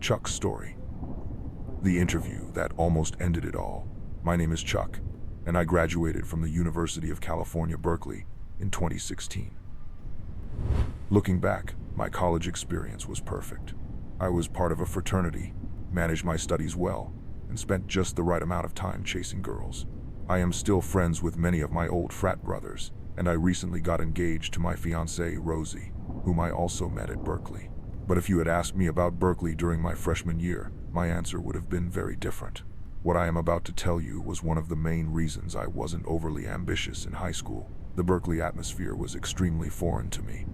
Chuck's story. The interview that almost ended it all. My name is Chuck, and I graduated from the University of California, Berkeley in 2016. Looking back, my college experience was perfect. I was part of a fraternity, managed my studies well, and spent just the right amount of time chasing girls. I am still friends with many of my old frat brothers, and I recently got engaged to my fiancée, Rosie, whom I also met at Berkeley. But if you had asked me about Berkeley during my freshman year, my answer would have been very different. What I am about to tell you was one of the main reasons I wasn't overly ambitious in high school. The Berkeley atmosphere was extremely foreign to me,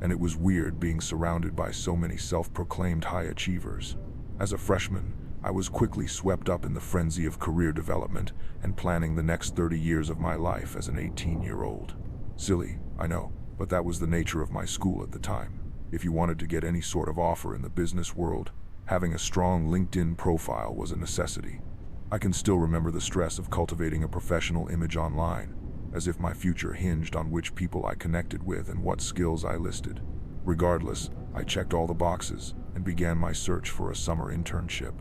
and it was weird being surrounded by so many self-proclaimed high achievers. As a freshman, I was quickly swept up in the frenzy of career development and planning the next 30 years of my life as an 18-year-old. Silly, I know, but that was the nature of my school at the time. If you wanted to get any sort of offer in the business world, having a strong LinkedIn profile was a necessity. I can still remember the stress of cultivating a professional image online, as if my future hinged on which people I connected with and what skills I listed. Regardless, I checked all the boxes and began my search for a summer internship.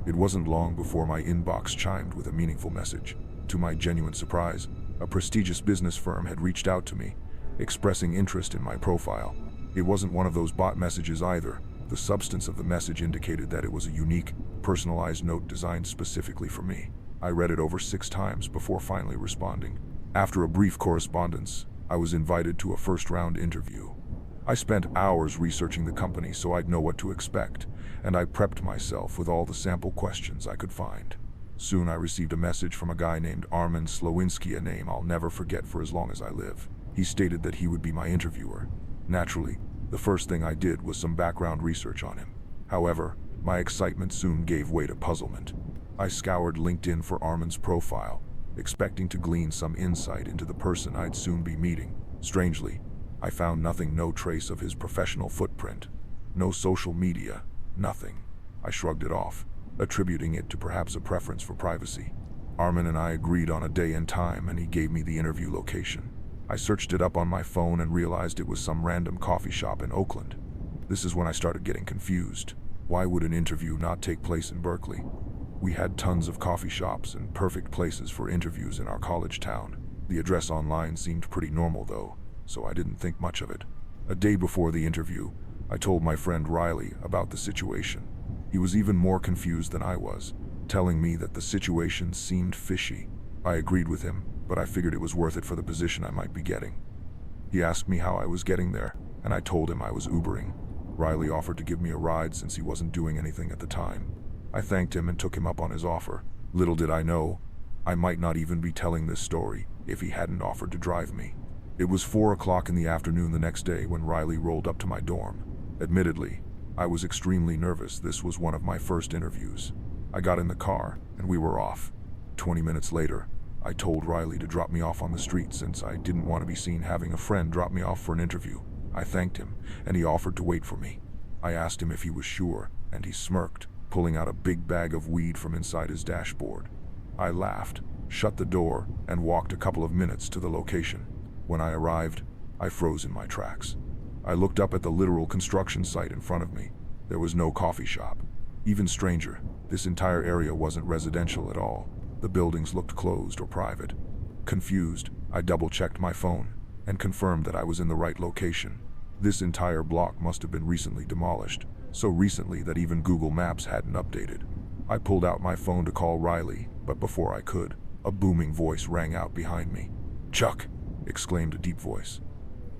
It wasn't long before my inbox chimed with a meaningful message. To my genuine surprise, a prestigious business firm had reached out to me, expressing interest in my profile. It wasn't one of those bot messages either. The substance of the message indicated that it was a unique, personalized note designed specifically for me. I read it over 6 times before finally responding. After a brief correspondence, I was invited to a first-round interview. I spent hours researching the company so I'd know what to expect, and I prepped myself with all the sample questions I could find. Soon I received a message from a guy named Armin Slowinski, a name I'll never forget for as long as I live. He stated that he would be my interviewer. Naturally, the first thing I did was some background research on him. However, my excitement soon gave way to puzzlement. I scoured LinkedIn for Armin's profile, expecting to glean some insight into the person I'd soon be meeting. Strangely, I found nothing, no trace of his professional footprint. No social media, nothing. I shrugged it off, attributing it to perhaps a preference for privacy. Armin and I agreed on a day and time, and he gave me the interview location. I searched it up on my phone and realized it was some random coffee shop in Oakland. This is when I started getting confused. Why would an interview not take place in Berkeley? We had tons of coffee shops and perfect places for interviews in our college town. The address online seemed pretty normal though, so I didn't think much of it. A day before the interview, I told my friend Riley about the situation. He was even more confused than I was, telling me that the situation seemed fishy. I agreed with him, but I figured it was worth it for the position I might be getting. He asked me how I was getting there, and I told him I was Ubering. Riley offered to give me a ride since he wasn't doing anything at the time. I thanked him and took him up on his offer. Little did I know, I might not even be telling this story if he hadn't offered to drive me. It was 4 o'clock in the afternoon the next day when Riley rolled up to my dorm. Admittedly, I was extremely nervous. This was one of my first interviews. I got in the car, and we were off. 20 minutes later, I told Riley to drop me off on the street since I didn't want to be seen having a friend drop me off for an interview. I thanked him, and he offered to wait for me. I asked him if he was sure, and he smirked, pulling out a big bag of weed from inside his dashboard. I laughed, shut the door, and walked a couple of minutes to the location. When I arrived, I froze in my tracks. I looked up at the literal construction site in front of me. There was no coffee shop. Even stranger, this entire area wasn't residential at all. The buildings looked closed or private. Confused, I double-checked my phone and confirmed that I was in the right location. This entire block must have been recently demolished, so recently that even Google Maps hadn't updated. I pulled out my phone to call Riley, but before I could, a booming voice rang out behind me. "Chuck!" exclaimed a deep voice.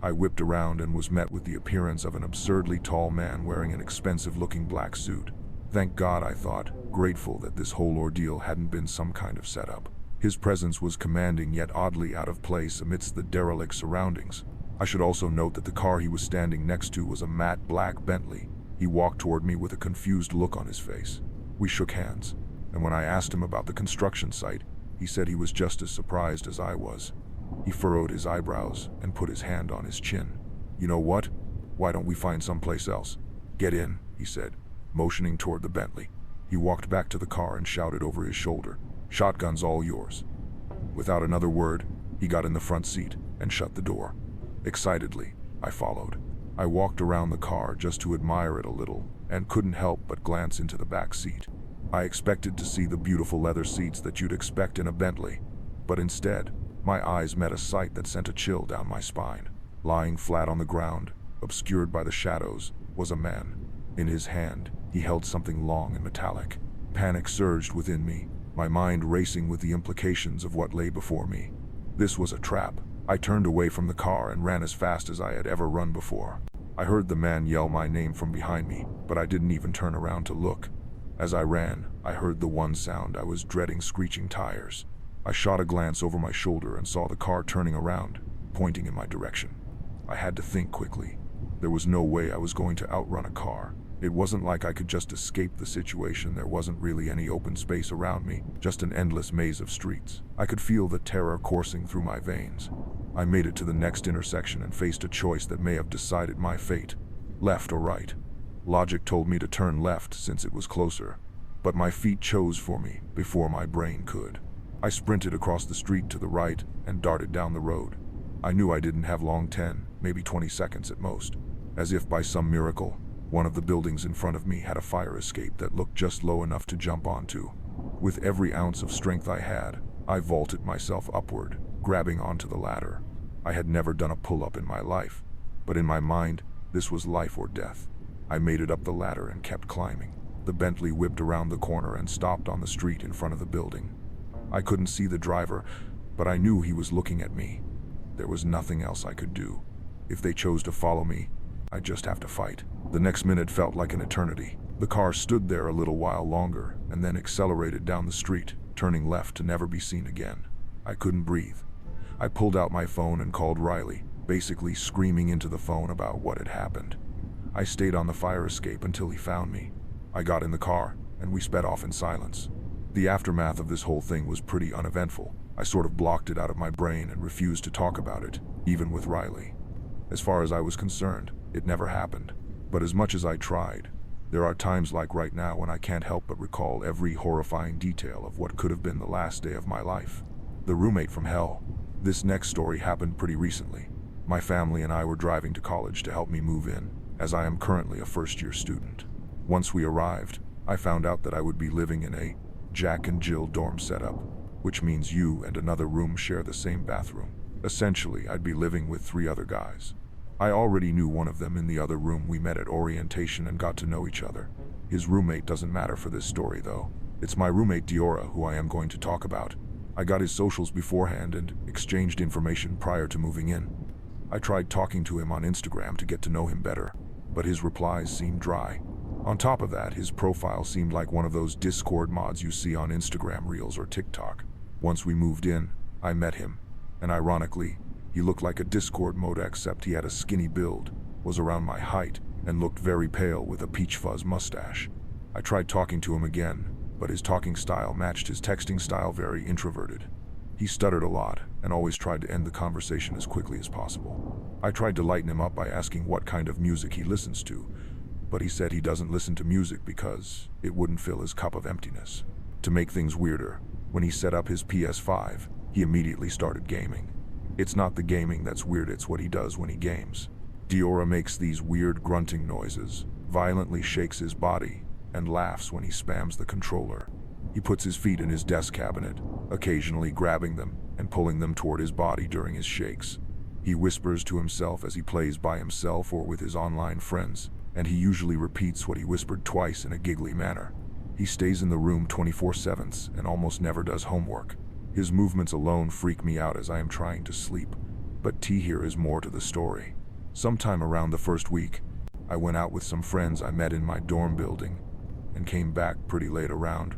I whipped around and was met with the appearance of an absurdly tall man wearing an expensive-looking black suit. Thank God, I thought, grateful that this whole ordeal hadn't been some kind of setup. His presence was commanding yet oddly out of place amidst the derelict surroundings. I should also note that the car he was standing next to was a matte black Bentley. He walked toward me with a confused look on his face. We shook hands, and when I asked him about the construction site, he said he was just as surprised as I was. He furrowed his eyebrows and put his hand on his chin. "You know what? Why don't we find someplace else? Get in," he said, motioning toward the Bentley. He walked back to the car and shouted over his shoulder, "Shotgun's all yours." Without another word, he got in the front seat and shut the door. Excitedly, I followed. I walked around the car just to admire it a little, and couldn't help but glance into the back seat. I expected to see the beautiful leather seats that you'd expect in a Bentley, but instead, my eyes met a sight that sent a chill down my spine. Lying flat on the ground, obscured by the shadows, was a man. In his hand, he held something long and metallic. Panic surged within me, my mind racing with the implications of what lay before me. This was a trap. I turned away from the car and ran as fast as I had ever run before. I heard the man yell my name from behind me, but I didn't even turn around to look. As I ran, I heard the one sound I was dreading: screeching tires. I shot a glance over my shoulder and saw the car turning around, pointing in my direction. I had to think quickly. There was no way I was going to outrun a car. It wasn't like I could just escape the situation. There wasn't really any open space around me, just an endless maze of streets. I could feel the terror coursing through my veins. I made it to the next intersection and faced a choice that may have decided my fate: left or right. Logic told me to turn left since it was closer, but my feet chose for me before my brain could. I sprinted across the street to the right and darted down the road. I knew I didn't have long, 10, maybe 20 seconds at most. As if by some miracle, one of the buildings in front of me had a fire escape that looked just low enough to jump onto. With every ounce of strength I had, I vaulted myself upward, grabbing onto the ladder. I had never done a pull-up in my life, but in my mind, this was life or death. I made it up the ladder and kept climbing. The Bentley whipped around the corner and stopped on the street in front of the building. I couldn't see the driver, but I knew he was looking at me. There was nothing else I could do. If they chose to follow me, I'd just have to fight. The next minute felt like an eternity. The car stood there a little while longer and then accelerated down the street, turning left to never be seen again. I couldn't breathe. I pulled out my phone and called Riley, basically screaming into the phone about what had happened. I stayed on the fire escape until he found me. I got in the car, and we sped off in silence. The aftermath of this whole thing was pretty uneventful. I sort of blocked it out of my brain and refused to talk about it, even with Riley. As far as I was concerned, it never happened. But as much as I tried, there are times like right now when I can't help but recall every horrifying detail of what could have been the last day of my life. The roommate from hell. This next story happened pretty recently. My family and I were driving to college to help me move in, as I am currently a first-year student. Once we arrived, I found out that I would be living in a Jack and Jill dorm setup, which means you and another room share the same bathroom. Essentially, I'd be living with 3 other guys. I already knew one of them in the other room. We met at orientation and got to know each other. His roommate doesn't matter for this story, though. It's my roommate Diora who I am going to talk about. I got his socials beforehand and exchanged information prior to moving in. I tried talking to him on Instagram to get to know him better, but his replies seemed dry. On top of that, his profile seemed like one of those Discord mods you see on Instagram Reels or TikTok. Once we moved in, I met him, and ironically, he looked like a Discord mod except he had a skinny build, was around my height, and looked very pale with a peach fuzz mustache. I tried talking to him again, but his talking style matched his texting style, very introverted. He stuttered a lot and always tried to end the conversation as quickly as possible. I tried to lighten him up by asking what kind of music he listens to, but he said he doesn't listen to music because it wouldn't fill his cup of emptiness. To make things weirder, when he set up his PS5, he immediately started gaming. It's not the gaming that's weird, it's what he does when he games. Diora makes these weird grunting noises, violently shakes his body, and laughs when he spams the controller. He puts his feet in his desk cabinet, occasionally grabbing them and pulling them toward his body during his shakes. He whispers to himself as he plays by himself or with his online friends, and he usually repeats what he whispered twice in a giggly manner. He stays in the room 24/7 and almost never does homework. His movements alone freak me out as I am trying to sleep, but here is more to the story. Sometime around the first week, I went out with some friends I met in my dorm building and came back pretty late, around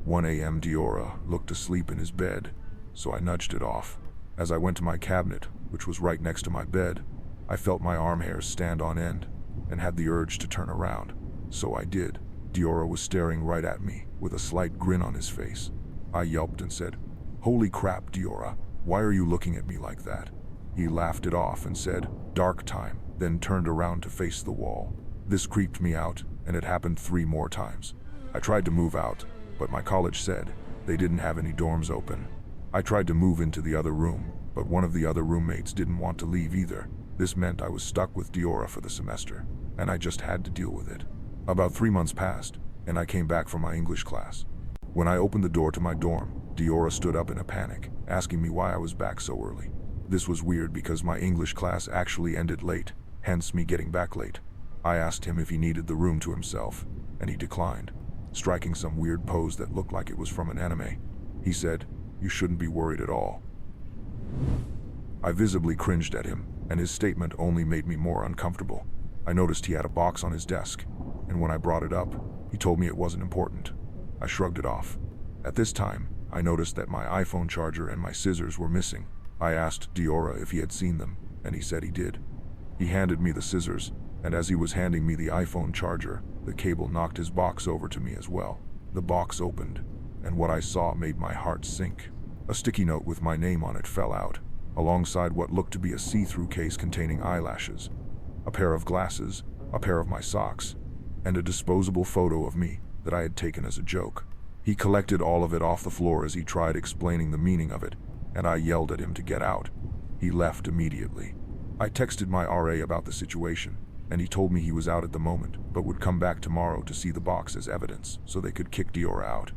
1 a.m. Diora looked asleep in his bed, so I nudged it off. As I went to my cabinet, which was right next to my bed, I felt my arm hairs stand on end and had the urge to turn around. So I did. Diora was staring right at me with a slight grin on his face. I yelped and said, "Holy crap, Diora, why are you looking at me like that?" He laughed it off and said, "Dark time," then turned around to face the wall. This creeped me out, and it happened 3 more times. I tried to move out, but my college said they didn't have any dorms open. I tried to move into the other room, but one of the other roommates didn't want to leave either. This meant I was stuck with Diora for the semester, and I just had to deal with it. About 3 months passed, and I came back from my English class. When I opened the door to my dorm, Diora stood up in a panic, asking me why I was back so early. This was weird because my English class actually ended late, hence me getting back late. I asked him if he needed the room to himself, and he declined, striking some weird pose that looked like it was from an anime. He said, "You shouldn't be worried at all." I visibly cringed at him, and his statement only made me more uncomfortable. I noticed he had a box on his desk, and when I brought it up, he told me it wasn't important. I shrugged it off. At this time, I noticed that my iPhone charger and my scissors were missing. I asked Diora if he had seen them, and he said he did. He handed me the scissors, and as he was handing me the iPhone charger, the cable knocked his box over to me as well. The box opened, and what I saw made my heart sink. A sticky note with my name on it fell out, alongside what looked to be a see-through case containing eyelashes, a pair of glasses, a pair of my socks, and a disposable photo of me that I had taken as a joke. He collected all of it off the floor as he tried explaining the meaning of it, and I yelled at him to get out. He left immediately. I texted my RA about the situation, and he told me he was out at the moment, but would come back tomorrow to see the box as evidence, so they could kick Diora out.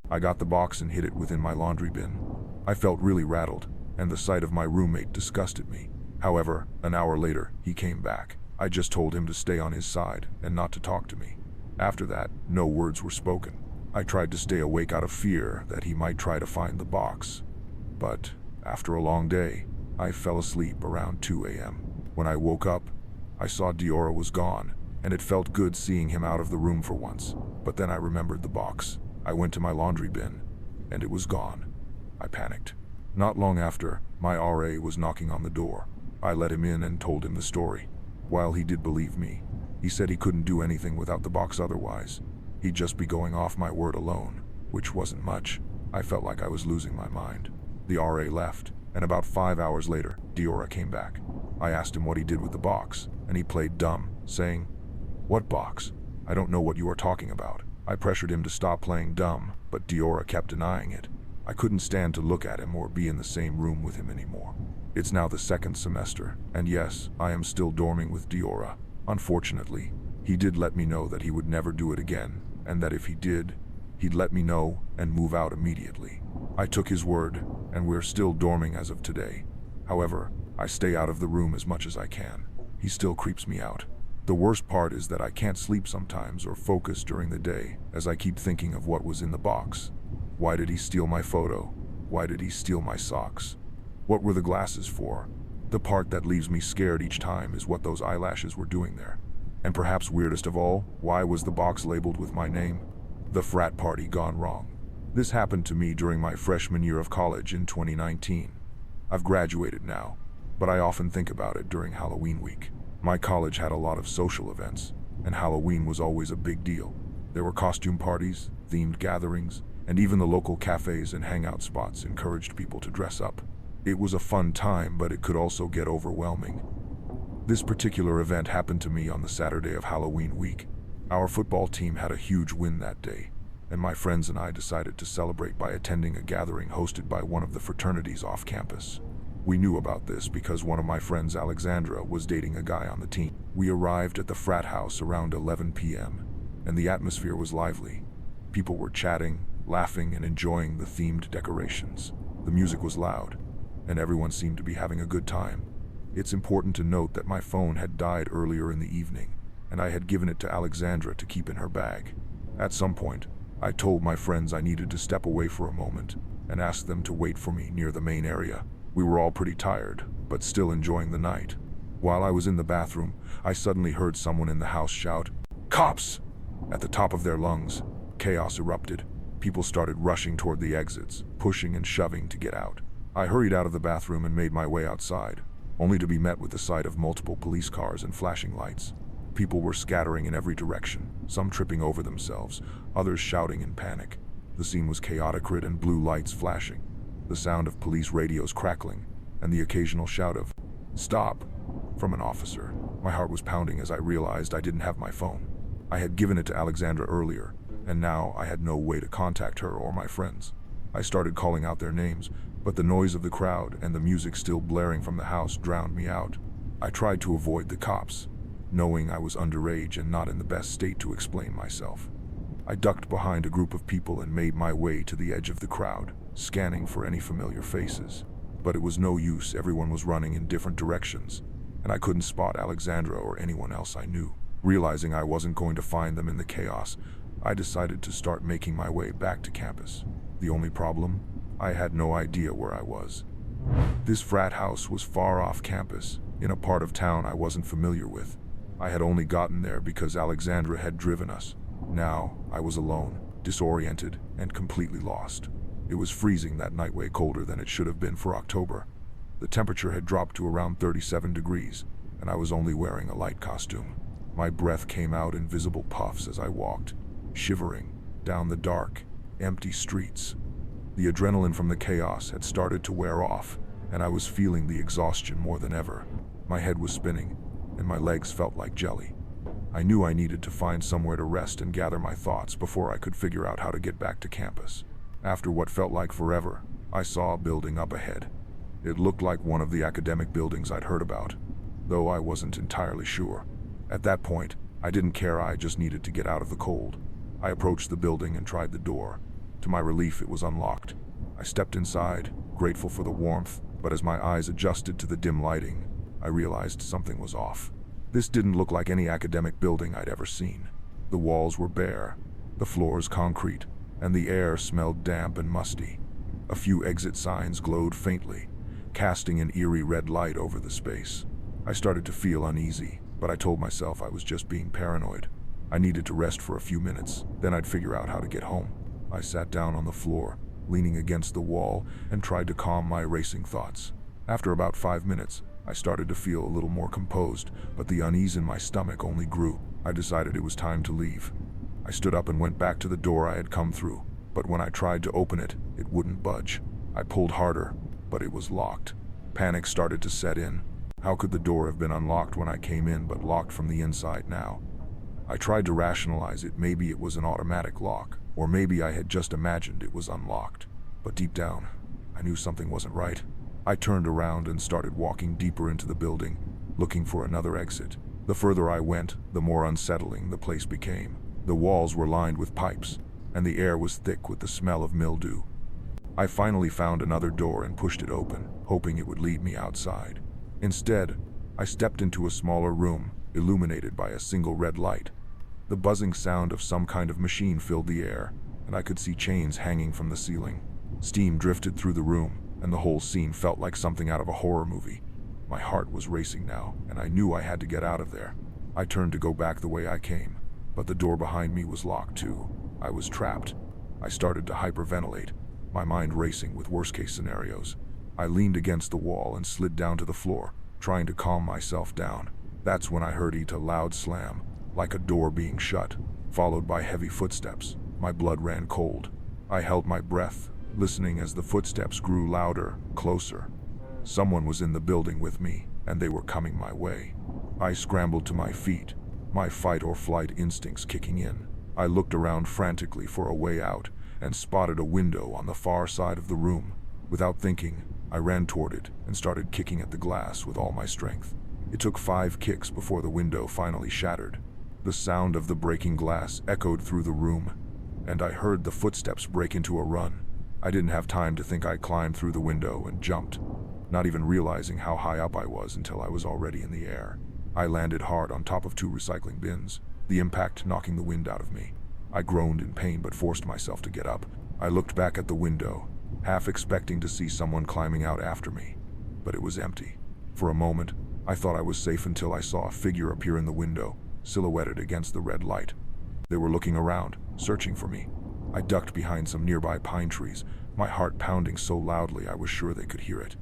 I got the box and hid it within my laundry bin. I felt really rattled, and the sight of my roommate disgusted me. However, an hour later, he came back. I just told him to stay on his side and not to talk to me. After that, no words were spoken. I tried to stay awake out of fear that he might try to find the box. But after a long day, I fell asleep around 2 a.m. When I woke up, I saw Diora was gone, and it felt good seeing him out of the room for once. But then I remembered the box. I went to my laundry bin, and it was gone. I panicked. Not long after, my RA was knocking on the door. I let him in and told him the story. While he did believe me, he said he couldn't do anything without the box otherwise. He'd just be going off my word alone, which wasn't much. I felt like I was losing my mind. The RA left, and about 5 hours later, Diora came back. I asked him what he did with the box, and he played dumb, saying, "What box? I don't know what you are talking about." I pressured him to stop playing dumb, but Diora kept denying it. I couldn't stand to look at him or be in the same room with him anymore. It's now the second semester, and yes, I am still dorming with Diora. Unfortunately, he did let me know that he would never do it again, and that if he did, he'd let me know and move out immediately. I took his word, and we're still dorming as of today. However, I stay out of the room as much as I can. He still creeps me out. The worst part is that I can't sleep sometimes or focus during the day, as I keep thinking of what was in the box. Why did he steal my photo? Why did he steal my socks? What were the glasses for? The part that leaves me scared each time is what those eyelashes were doing there. And perhaps weirdest of all, why was the box labeled with my name? The frat party gone wrong. This happened to me during my freshman year of college in 2019. I've graduated now, but I often think about it during Halloween week. My college had a lot of social events, and Halloween was always a big deal. There were costume parties, themed gatherings, and even the local cafes and hangout spots encouraged people to dress up. It was a fun time, but it could also get overwhelming. This particular event happened to me on the Saturday of Halloween week. Our football team had a huge win that day, and my friends and I decided to celebrate by attending a gathering hosted by one of the fraternities off campus. We knew about this because one of my friends, Alexandra, was dating a guy on the team. We arrived at the frat house around 11 p.m., and the atmosphere was lively. People were chatting, laughing, and enjoying the themed decorations. The music was loud, and everyone seemed to be having a good time. It's important to note that my phone had died earlier in the evening, and I had given it to Alexandra to keep in her bag. At some point, I told my friends I needed to step away for a moment and asked them to wait for me near the main area. We were all pretty tired, but still enjoying the night. While I was in the bathroom, I suddenly heard someone in the house shout, "Cops!" At the top of their lungs. Chaos erupted. People started rushing toward the exits, pushing and shoving to get out. I hurried out of the bathroom and made my way outside, only to be met with the sight of multiple police cars and flashing lights. People were scattering in every direction, some tripping over themselves, others shouting in panic. The scene was chaotic, red and blue lights flashing, the sound of police radios crackling, and the occasional shout of, "Stop!" from an officer. My heart was pounding as I realized I didn't have my phone. I had given it to Alexandra earlier, and now I had no way to contact her or my friends. I started calling out their names, but the noise of the crowd and the music still blaring from the house drowned me out. I tried to avoid the cops, knowing I was underage and not in the best state to explain myself. I ducked behind a group of people and made my way to the edge of the crowd, scanning for any familiar faces. But it was no use, everyone was running in different directions, and I couldn't spot Alexandra or anyone else I knew. Realizing I wasn't going to find them in the chaos, I decided to start making my way back to campus. The only problem? I had no idea where I was. This frat house was far off campus, in a part of town I wasn't familiar with. I had only gotten there because Alexandra had driven us. Now, I was alone, disoriented, and completely lost. It was freezing that night, way colder than it should have been for October. The temperature had dropped to around 37 degrees, and I was only wearing a light costume. My breath came out in visible puffs as I walked, shivering, down the dark, empty streets. The adrenaline from the chaos had started to wear off, and I was feeling the exhaustion more than ever. My head was spinning, and my legs felt like jelly. I knew I needed to find somewhere to rest and gather my thoughts before I could figure out how to get back to campus. After what felt like forever, I saw a building up ahead. It looked like one of the academic buildings I'd heard about, though I wasn't entirely sure. At that point, I didn't care, I just needed to get out of the cold. I approached the building and tried the door. To my relief, it was unlocked. I stepped inside, grateful for the warmth, but as my eyes adjusted to the dim lighting, I realized something was off. This didn't look like any academic building I'd ever seen. The walls were bare, the floors concrete, and the air smelled damp and musty. A few exit signs glowed faintly, casting an eerie red light over the space. I started to feel uneasy, but I told myself I was just being paranoid. I needed to rest for a few minutes, then I'd figure out how to get home. I sat down on the floor, leaning against the wall, and tried to calm my racing thoughts. After about 5 minutes, I started to feel a little more composed, but the unease in my stomach only grew. I decided it was time to leave. I stood up and went back to the door I had come through, but when I tried to open it, it wouldn't budge. I pulled harder, but it was locked. Panic started to set in. How could the door have been unlocked when I came in but locked from the inside now? I tried to rationalize it. Maybe it was an automatic lock, or maybe I had just imagined it was unlocked. But deep down, I knew something wasn't right. I turned around and started walking deeper into the building, looking for another exit. The further I went, the more unsettling the place became. The walls were lined with pipes, and the air was thick with the smell of mildew. I finally found another door and pushed it open, hoping it would lead me outside. Instead, I stepped into a smaller room, illuminated by a single red light. The buzzing sound of some kind of machine filled the air, and I could see chains hanging from the ceiling. Steam drifted through the room, and the whole scene felt like something out of a horror movie. My heart was racing now, and I knew I had to get out of there. I turned to go back the way I came, but the door behind me was locked too. I was trapped. I started to hyperventilate, my mind racing with worst-case scenarios. I leaned against the wall and slid down to the floor, trying to calm myself down. That's when I heard a loud slam, like a door being shut, followed by heavy footsteps. My blood ran cold. I held my breath, listening as the footsteps grew louder, closer. Someone was in the building with me, and they were coming my way. I scrambled to my feet, my fight-or-flight instincts kicking in. I looked around frantically for a way out, and spotted a window on the far side of the room. Without thinking, I ran toward it and started kicking at the glass with all my strength. It took 5 kicks before the window finally shattered. The sound of the breaking glass echoed through the room, and I heard the footsteps break into a run. I didn't have time to think. I climbed through the window and jumped, not even realizing how high up I was until I was already in the air. I landed hard on top of 2 recycling bins, the impact knocking the wind out of me. I groaned in pain but forced myself to get up. I looked back at the window, half expecting to see someone climbing out after me, but it was empty. For a moment, I thought I was safe until I saw a figure appear in the window, silhouetted against the red light. They were looking around, searching for me. I ducked behind some nearby pine trees, my heart pounding so loudly I was sure they could hear it.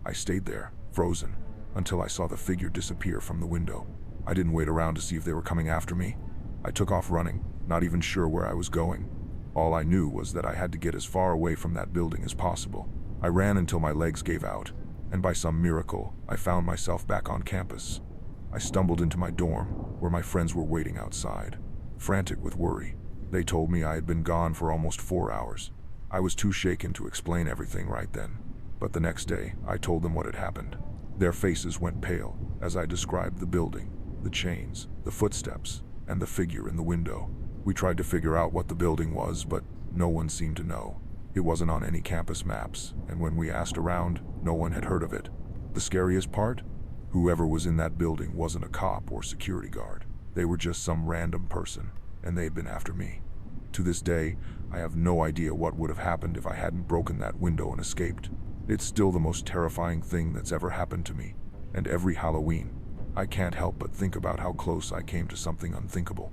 I stayed there, frozen, until I saw the figure disappear from the window. I didn't wait around to see if they were coming after me. I took off running, not even sure where I was going. All I knew was that I had to get as far away from that building as possible. I ran until my legs gave out, and by some miracle, I found myself back on campus. I stumbled into my dorm, where my friends were waiting outside, frantic with worry. They told me I had been gone for almost 4 hours. I was too shaken to explain everything right then, but the next day, I told them what had happened. Their faces went pale as I described the building, the chains, the footsteps, and the figure in the window. We tried to figure out what the building was, but no one seemed to know. It wasn't on any campus maps, and when we asked around, no one had heard of it. The scariest part? Whoever was in that building wasn't a cop or security guard. They were just some random person, and they'd been after me. To this day, I have no idea what would have happened if I hadn't broken that window and escaped. It's still the most terrifying thing that's ever happened to me, and every Halloween, I can't help but think about how close I came to something unthinkable.